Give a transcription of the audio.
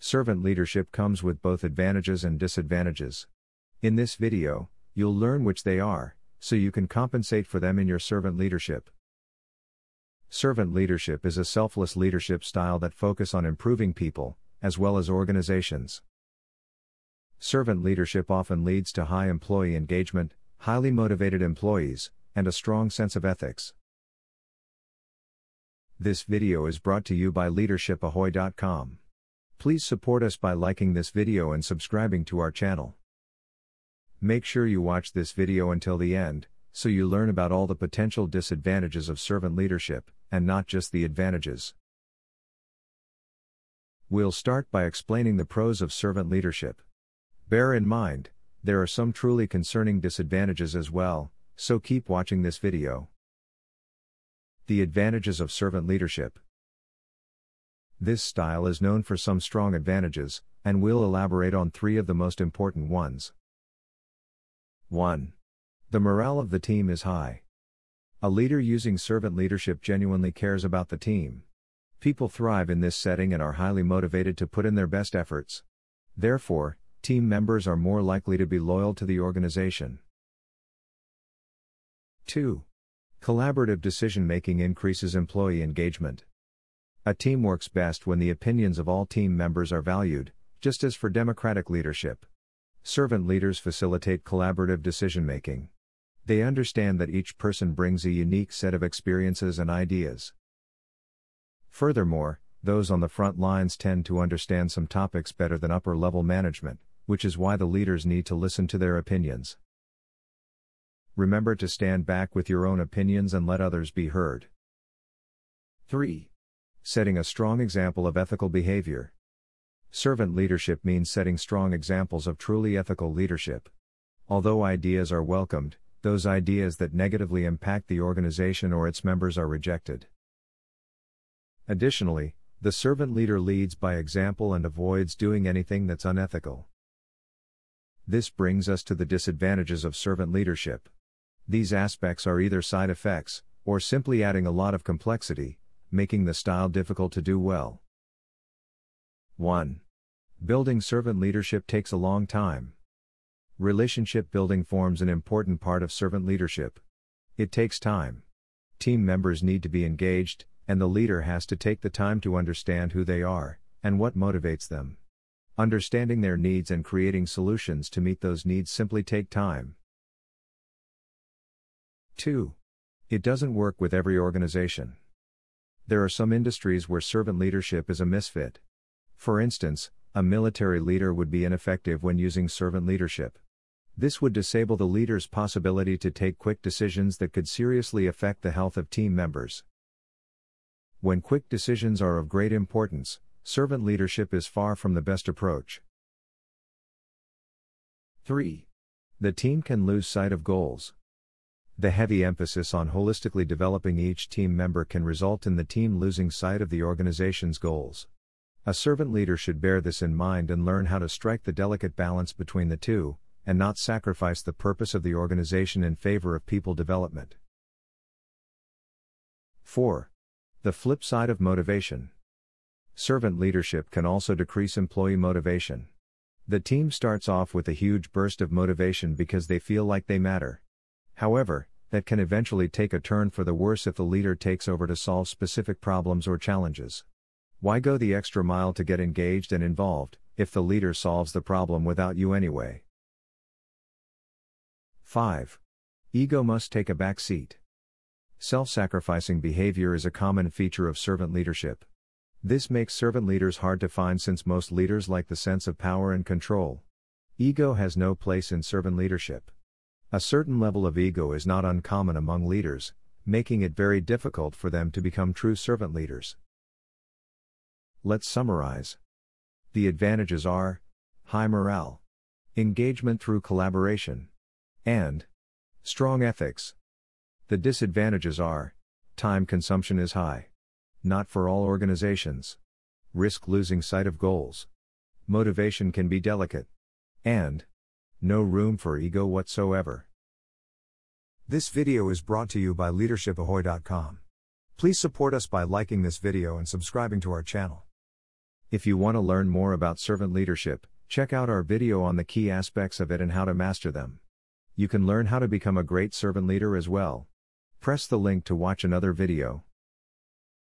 Servant leadership comes with both advantages and disadvantages. In this video, you'll learn which they are, so you can compensate for them in your servant leadership. Servant leadership is a selfless leadership style that focuses on improving people, as well as organizations. Servant leadership often leads to high employee engagement, highly motivated employees, and a strong sense of ethics. This video is brought to you by leadershipahoy.com. Please support us by liking this video and subscribing to our channel. Make sure you watch this video until the end, so you learn about all the potential disadvantages of servant leadership, and not just the advantages. We'll start by explaining the pros of servant leadership. Bear in mind, there are some truly concerning disadvantages as well, so keep watching this video. The advantages of servant leadership. This style is known for some strong advantages, and we'll elaborate on 3 of the most important ones. 1. The morale of the team is high. A leader using servant leadership genuinely cares about the team. People thrive in this setting and are highly motivated to put in their best efforts. Therefore, team members are more likely to be loyal to the organization. 2. Collaborative decision-making increases employee engagement. A team works best when the opinions of all team members are valued, just as for democratic leadership. Servant leaders facilitate collaborative decision-making. They understand that each person brings a unique set of experiences and ideas. Furthermore, those on the front lines tend to understand some topics better than upper-level management, which is why the leaders need to listen to their opinions. Remember to stand back with your own opinions and let others be heard. 3. Setting a strong example of ethical behavior. Servant leadership means setting strong examples of truly ethical leadership. Although ideas are welcomed, those ideas that negatively impact the organization or its members are rejected. Additionally, the servant leader leads by example and avoids doing anything that's unethical. This brings us to the disadvantages of servant leadership. These aspects are either side effects, or simply adding a lot of complexity, making the style difficult to do well. 1. Building servant leadership takes a long time. Relationship building forms an important part of servant leadership. It takes time. Team members need to be engaged, and the leader has to take the time to understand who they are, and what motivates them. Understanding their needs and creating solutions to meet those needs simply take time. 2. It doesn't work with every organization. There are some industries where servant leadership is a misfit. For instance, a military leader would be ineffective when using servant leadership. This would disable the leader's possibility to take quick decisions that could seriously affect the health of team members. When quick decisions are of great importance, servant leadership is far from the best approach. 3. The team can lose sight of goals. The heavy emphasis on holistically developing each team member can result in the team losing sight of the organization's goals. A servant leader should bear this in mind and learn how to strike the delicate balance between the two, and not sacrifice the purpose of the organization in favor of people development. 4. The flip side of motivation. Servant leadership can also decrease employee motivation. The team starts off with a huge burst of motivation because they feel like they matter. However, that can eventually take a turn for the worse if the leader takes over to solve specific problems or challenges. Why go the extra mile to get engaged and involved, if the leader solves the problem without you anyway? 5. Ego must take a back seat. Self-sacrificing behavior is a common feature of servant leadership. This makes servant leaders hard to find since most leaders like the sense of power and control. Ego has no place in servant leadership. A certain level of ego is not uncommon among leaders, making it very difficult for them to become true servant leaders. Let's summarize. The advantages are high morale, engagement through collaboration, and strong ethics. The disadvantages are time consumption is high, not for all organizations, risk losing sight of goals, motivation can be delicate, and no room for ego whatsoever. This video is brought to you by leadershipahoy.com. Please support us by liking this video and subscribing to our channel. If you want to learn more about servant leadership, check out our video on the key aspects of it and how to master them. You can learn how to become a great servant leader as well. Press the link to watch another video.